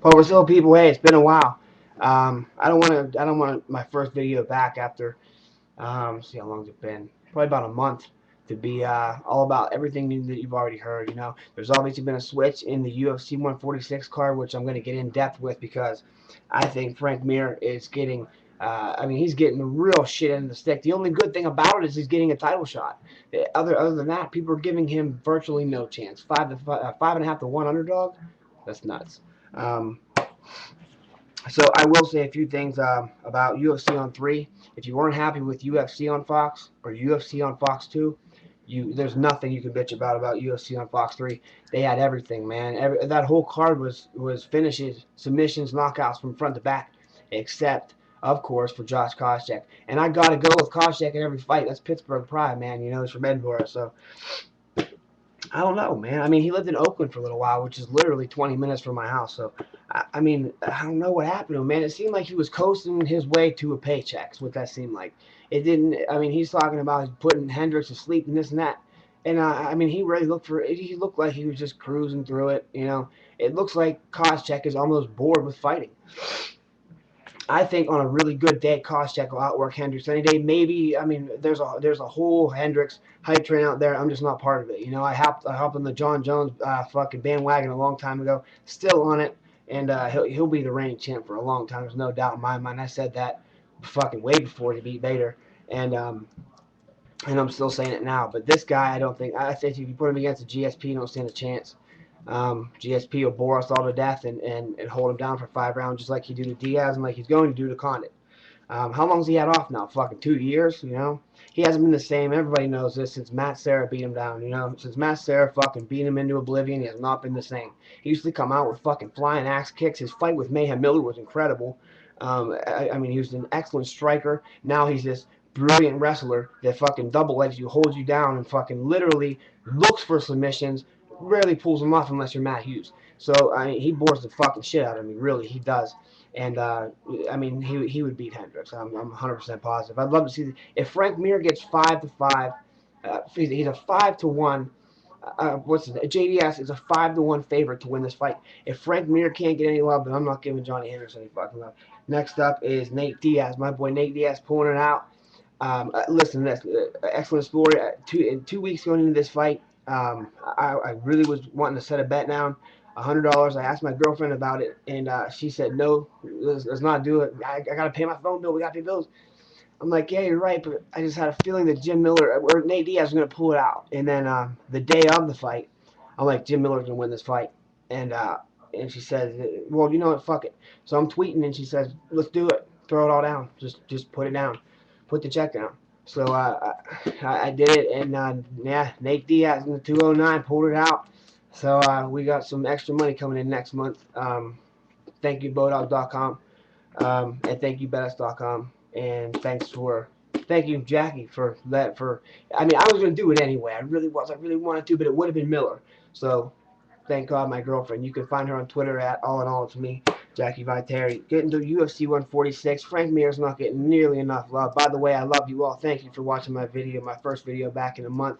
But still, people, hey, it's been a while. I don't want my first video back after see how long it's been. Probably about a month to be all about everything new that you've already heard. You know, there's obviously been a switch in the UFC 146 card, which I'm going to get in depth with because I think Frank Mir is getting. I mean, he's getting the real shit in the stick. The only good thing about it is he's getting a title shot. Other than that, people are giving him virtually no chance. 5.5 to 1 underdog. That's nuts. Um, so I will say a few things about UFC on 3. If you weren't happy with UFC on Fox or UFC on Fox 2, there's nothing you can bitch about UFC on Fox 3. They had everything, man. That whole card was finishes, submissions, knockouts from front to back, except of course for Josh Koscheck. And I gotta go with Koscheck in every fight. That's Pittsburgh pride, man. You know, it's from Edinburgh, so I don't know, man. I mean, he lived in Oakland for a little while, which is literally 20 minutes from my house. So, I mean, I don't know what happened to him, man. It seemed like he was coasting his way to a paycheck. Is what that seemed like. It didn't. I mean, he's talking about putting Hendricks to sleep and this and that. And I mean, he really looked for. He looked like he was just cruising through it. You know, it looks like Koscheck is almost bored with fighting. I think on a really good day, Koscheck will outwork Hendricks any day. Maybe, I mean, there's a whole Hendricks hype train out there. I'm just not part of it. You know, I hopped on the John Jones fucking bandwagon a long time ago. Still on it, and he'll be the reigning champ for a long time. There's no doubt in my mind. I said that fucking way before he beat Bader, and I'm still saying it now. But this guy, I don't think. I think if you put him against a GSP, you don't stand a chance. GSP will bore us all to death and hold him down for 5 rounds, just like he did to Diaz and like he's going to do to Condit. How long's he had off now? Fucking 2 years, you know? He hasn't been the same. Everybody knows this since Matt Serra beat him down, you know? Since Matt Serra fucking beat him into oblivion, he has not been the same. He used to come out with fucking flying axe kicks. His fight with Mayhem Miller was incredible. I mean, he was an excellent striker. Now he's this brilliant wrestler that fucking double legs you, holds you down, and fucking literally looks for submissions, rarely pulls them off unless you're Matt Hughes. So I mean, he bores the fucking shit out of me. Really, he does. And I mean, he would beat Hendricks. I'm 100% positive. I'd love to see if Frank Mir gets 5-5. He's a 5-1. What's it? JDS is a 5-1 favorite to win this fight. If Frank Mir can't get any love, then I'm not giving Johnny Anderson any fucking love. Next up is Nate Diaz, my boy Nate Diaz, pulling it out. Listen to this excellent story. 2 weeks going into this fight, I really was wanting to set a bet down, $100. I asked my girlfriend about it, and she said no, let's not do it. I gotta pay my phone bill. We gotta pay bills. I'm like, yeah, you're right, but I just had a feeling that Jim Miller or Nate Diaz was gonna pull it out. And then the day of the fight, I'm like, Jim Miller's gonna win this fight, and and she says, well, you know what, fuck it. So I'm tweeting, and she says, let's do it. Throw it all down. Just put it down. Put the check down. So I did it, and yeah, Nate Diaz in the 209 pulled it out. So we got some extra money coming in next month. Thank you, Bodog.com, and thank you, Bettis.com, and thank you, Jackie, for that. I mean, I was gonna do it anyway. I really was. I really wanted to, but it would have been Miller. So thank God, my girlfriend. You can find her on Twitter at all in all it's me, Jackie Viteri. Getting to UFC 146. Frank Mir's not getting nearly enough love. By the way, I love you all. Thank you for watching my video, my first video back in a month.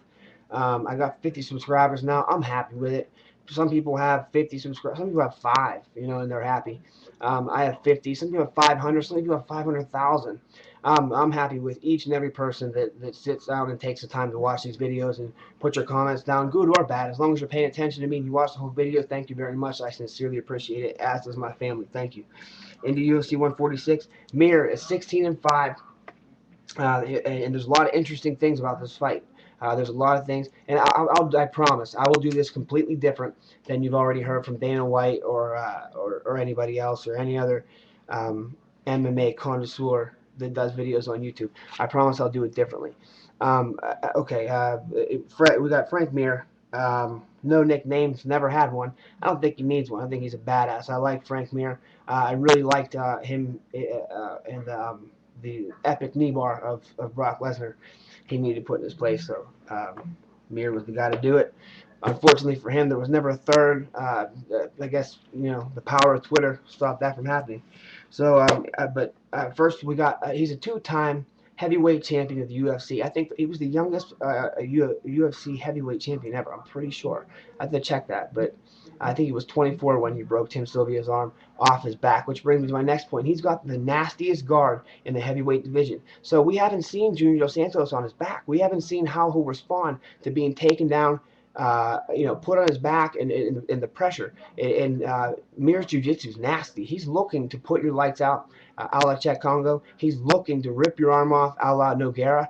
I got 50 subscribers now. I'm happy with it. Some people have 50 subscribers. Some people have 5, you know, and they're happy. I have 50. Some people have 500. Some people have 500,000. I'm happy with each and every person that sits down and takes the time to watch these videos and put your comments down, good or bad. As long as you're paying attention to me and you watch the whole video, thank you very much. I sincerely appreciate it, as does my family. Thank you. Into UFC 146, Mir is 16-5, and there's a lot of interesting things about this fight. There's a lot of things, and I promise I will do this completely different than you've already heard from Dana White or anybody else or any other MMA connoisseur that does videos on YouTube. I promise I'll do it differently. Okay, we got Frank Mir. No nicknames, never had one. I don't think he needs one. I think he's a badass. I like Frank Mir. I really liked him and the epic knee bar of Brock Lesnar. He needed to put in his place, so Mir was the guy to do it. Unfortunately for him, there was never a third. I guess, you know, the power of Twitter stopped that from happening. So, but first we got, he's a 2-time heavyweight champion of the UFC. I think he was the youngest UFC heavyweight champion ever. I'm pretty sure. I have to check that. But I think he was 24 when he broke Tim Sylvia's arm off his back, which brings me to my next point. He's got the nastiest guard in the heavyweight division. So we haven't seen Junior Dos Santos on his back. We haven't seen how he'll respond to being taken down, put on his back and in the pressure. And Mir's Jiu-Jitsu is nasty. He's looking to put your lights out, a la Czech Congo. He's looking to rip your arm off, a la Nogueira.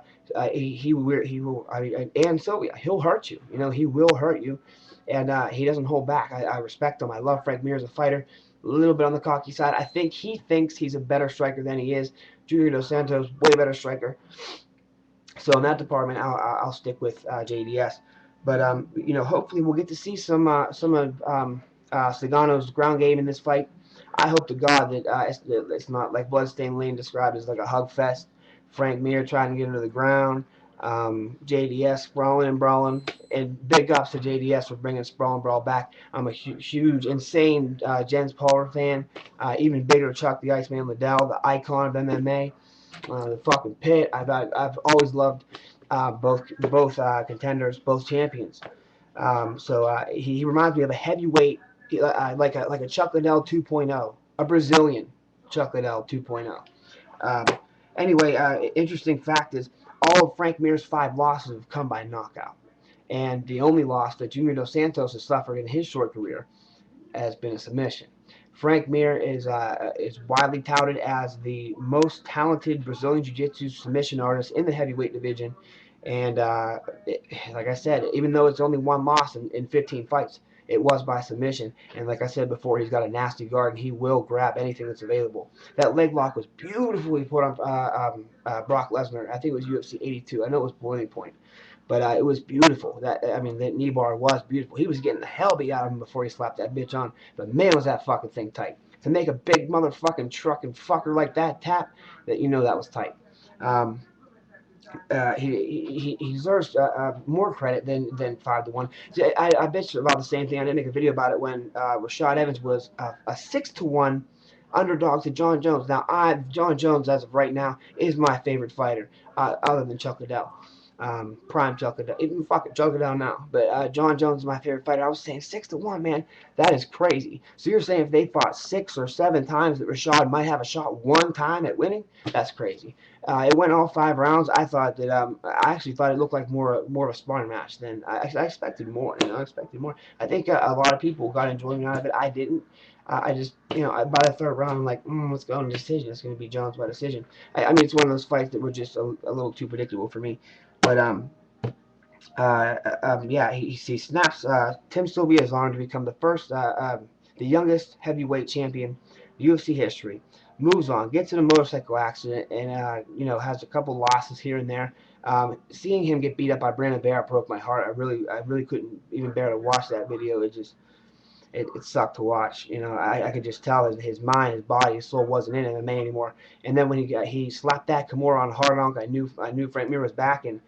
He will. I mean, and Sylvia, he'll hurt you. He will hurt you, and he doesn't hold back. I respect him. I love Frank Mir as a fighter. A little bit on the cocky side. I think he thinks he's a better striker than he is. Junior Dos Santos, way better striker. So in that department, I'll stick with JDS. But hopefully we'll get to see some of Sagano's ground game in this fight. I hope to God that it's not like Bloodstained Lane described as like a hug fest. Frank Mir trying to get into the ground. JDS sprawling and brawling. And big ups to JDS for bringing Sprawl and Brawl back. I'm a huge, insane Jens Power fan. Even bigger Chuck the Iceman Liddell, the icon of MMA. The fucking pit. I've always loved both contenders, both champions. So he reminds me of a heavyweight, like a Chuck Liddell 2.0, a Brazilian Chuck Liddell 2.0. Anyway, interesting fact is all of Frank Mir's 5 losses have come by knockout, and the only loss that Junior Dos Santos has suffered in his short career has been a submission. Frank Mir is widely touted as the most talented Brazilian Jiu-Jitsu submission artist in the heavyweight division. And like I said, even though it's only 1 loss in 15 fights, it was by submission. And like I said before, he's got a nasty guard, and he will grab anything that's available. That leg lock was beautifully put on Brock Lesnar. I think it was UFC 82. I know it was boiling point. But it was beautiful. That knee bar was beautiful. He was getting the hell beat out of him before he slapped that bitch on. But man, was that fucking thing tight. To make a big motherfucking trucking fucker like that tap, that that was tight. He deserves more credit than 5-1. I bet you about the same thing. I didn't make a video about it when Rashad Evans was a 6-1 underdog to John Jones. Now, John Jones, as of right now, is my favorite fighter, other than Chuck Liddell. Prime Chuck Liddell. Even fucking Chuck Liddell now. But John Jones is my favorite fighter. I was saying 6-1, man. That is crazy. So you're saying if they fought 6 or 7 times that Rashad might have a shot 1 time at winning? That's crazy. It went all 5 rounds. I thought that I actually thought it looked like more of a sparring match than I expected more. I expected more. I think a lot of people got enjoyment out of it. I didn't. I just, by the 3rd round, I'm like, let's go on decision. It's going to be Jones by decision. I mean, it's one of those fights that were just a little too predictable for me. But yeah, he snaps Tim Sylvia's arm to become the first, the youngest heavyweight champion in UFC history. Moves on, gets in a motorcycle accident, and has a couple losses here and there. Seeing him get beat up by Brandon Vera broke my heart. I really couldn't even bear to watch that video. It sucked to watch. I could just tell that his mind, his body, his soul wasn't in MMA anymore. And then when he slapped that Kimura on hard I knew Frank Mir was back, and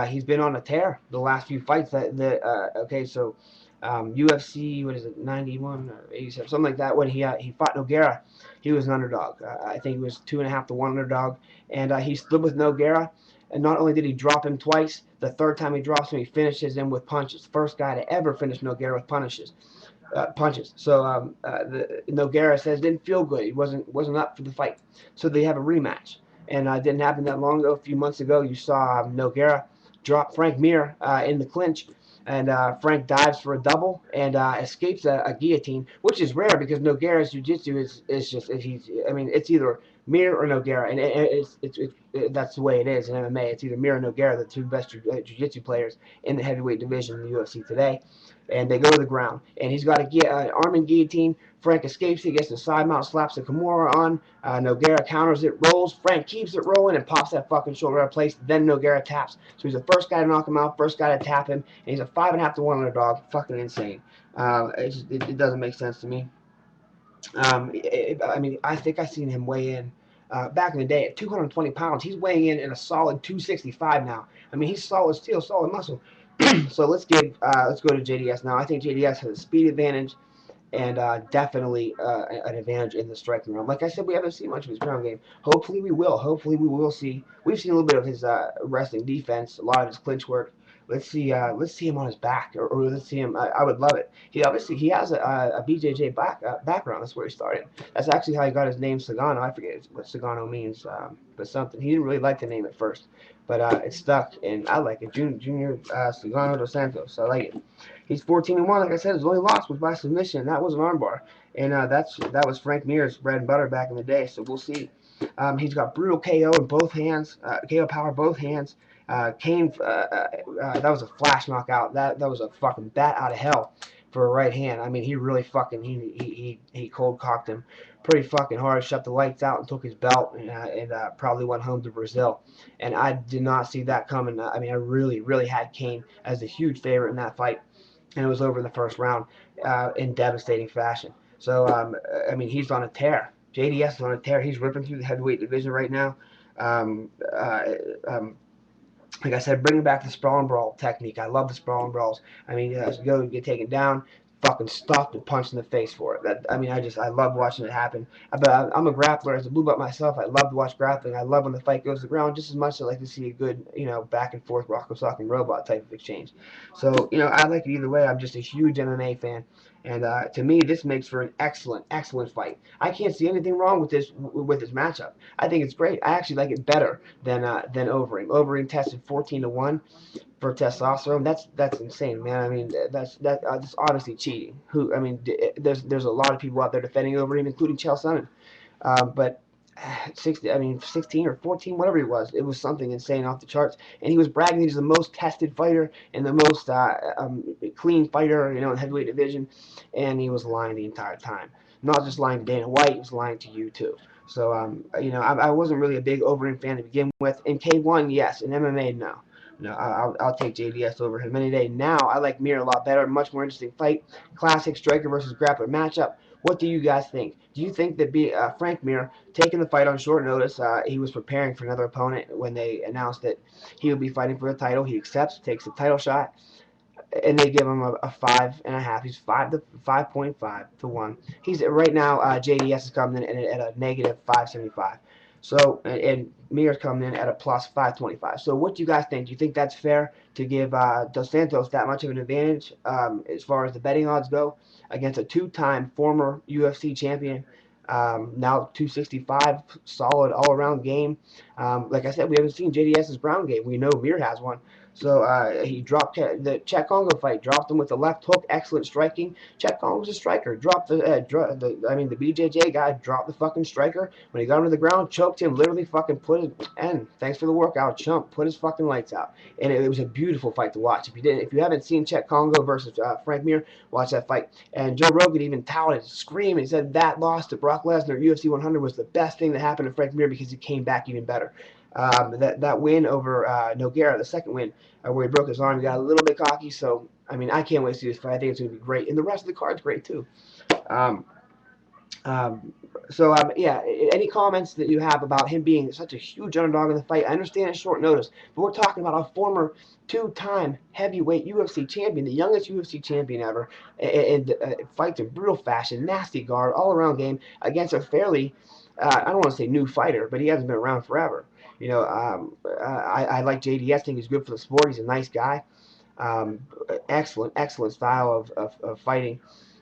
he's been on a tear the last few fights. Okay, so UFC, what is it, 91 or 87, something like that. When he fought Nogueira, he was an underdog. I think he was 2.5 to 1 underdog, and he stood with Nogueira. And not only did he drop him twice, the 3rd time he drops him, he finishes him with punches. First guy to ever finish Nogueira with punches. So Nogueira says didn't feel good. He wasn't up for the fight. So they have a rematch, and it didn't happen that long ago. A few months ago, you saw Nogueira drop Frank Mir in the clinch, and Frank dives for a double and escapes a guillotine, which is rare because Nogueira's jiu-jitsu is just it's either Mir or Nogueira, and that's the way it is in MMA. It's either Mir or Nogueira, the 2 best jiu-jitsu players in the heavyweight division in the UFC today. And they go to the ground, and he's got an arm in guillotine. Frank escapes it, gets the side mount, slaps the Kimura on. Nogueira counters it, rolls. Frank keeps it rolling and pops that fucking shoulder out of place. Then Nogueira taps. So he's the first guy to knock him out, first guy to tap him, and he's a 5.5 to 1 underdog. Fucking insane. It doesn't make sense to me. I think I seen him weigh in back in the day at 220 pounds. He's weighing in a solid 265 now. I mean, he's solid steel, solid muscle. So let's go to JDS now. I think JDS has a speed advantage and definitely an advantage in the striking realm. Like I said, we haven't seen much of his ground game. Hopefully we will. Hopefully we will see. We've seen a little bit of his wrestling defense, a lot of his clinch work. let's see him on his back, or let's see him. I would love it. He has a BJJ background. That's where he started. That's actually how he got his name Sagano. I forget what Sagano means, but something. He didn't really like the name at first, but it stuck, and I like it. Junior Sagano dos Santos. I like it. He's 14-1. Like I said, his only loss was by submission. That was an armbar, and that was Frank Mir's bread and butter back in the day. So we'll see. He's got brutal KO in both hands, KO power both hands. Kane, that was a flash knockout. That was a fucking bat out of hell for a right hand. I mean, he really fucking he cold cocked him pretty fucking hard, shut the lights out, and took his belt, and probably went home to Brazil. And I did not see that coming. I mean, I really had Kane as a huge favorite in that fight, and it was over in the first round in devastating fashion. So I mean, he's on a tear. JDS is on a tear. He's ripping through the heavyweight division right now. Um, uh, um, like I said, bringing back the sprawl and brawl technique. I love the sprawl and brawls. I mean, go get taken down, fucking stuffed and punched in the face for it. I mean, I love watching it happen. But I'm a grappler as a blue belt myself. I love to watch grappling. I love when the fight goes to the ground just as much as I like to see a good, back and forth rock sock and robot type of exchange. So, I like it either way. I'm just a huge MMA fan. And to me, this makes for an excellent fight. I can't see anything wrong with this matchup. I think it's great. I actually like it better than Overeem. Overeem tested 14-1 for testosterone. That's insane, man. I mean, that's obviously cheating. There's a lot of people out there defending Overeem, including Chael Sonnen. But 16 or 14, whatever it was something insane off the charts. And he was bragging he's the most tested fighter and the most clean fighter, in the heavyweight division. And he was lying the entire time. Not just lying to Dana White, he was lying to you too. So, I wasn't really a big Overeem fan to begin with. In K1, yes. In MMA, no. No, I'll take JDS over him any day. Now, I like Mir a lot better. Much more interesting fight. Classic striker versus grappler matchup. What do you guys think? Do you think that Frank Mir taking the fight on short notice, he was preparing for another opponent when they announced that he would be fighting for the title? He accepts, takes the title shot, and they give him a 5.5. He's 5.5 to 1. He's right now. JDS is coming in at a negative 575. So and Mir's coming in at a plus 525. So what do you guys think? Do you think that's fair to give Dos Santos that much of an advantage as far as the betting odds go against a two-time former UFC champion? Now 265, solid all-around game. Like I said, we haven't seen JDS's ground game. We know Mir has one. So he dropped the Chet Congo fight, dropped him with the left hook, excellent striking. Chet Congo was a striker. Dropped the BJJ guy dropped the fucking striker. When he got him to the ground, choked him, literally fucking put his, and thanks for the workout, chump, put his fucking lights out. And it was a beautiful fight to watch. If you haven't seen Chet Congo versus Frank Mir, watch that fight. And Joe Rogan even touted, screamed, and said that loss to Brock Lesnar at UFC 100 was the best thing that happened to Frank Mir because he came back even better. That win over Nogueira, the second win, where he broke his arm, he got a little bit cocky. So, I mean, I can't wait to see this fight. I think it's going to be great. And the rest of the card's great, too. Yeah, any comments that you have about him being such a huge underdog in the fight? I understand it's short notice, but we're talking about a former two-time heavyweight UFC champion, the youngest UFC champion ever, and fights in brutal fashion, nasty guard, all-around game against a fairly, I don't want to say new fighter, but he hasn't been around forever. I like JDS. I think he's good for the sport. He's a nice guy. Excellent style of fighting,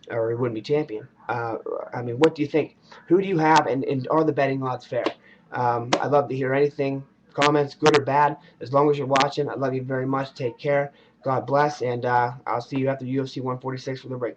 or he wouldn't be champion. I mean, what do you think? Who do you have, and are the betting odds fair? I'd love to hear anything, comments, good or bad. As long as you're watching, I love you very much. Take care. God bless, and I'll see you after UFC 146 for the breakdown.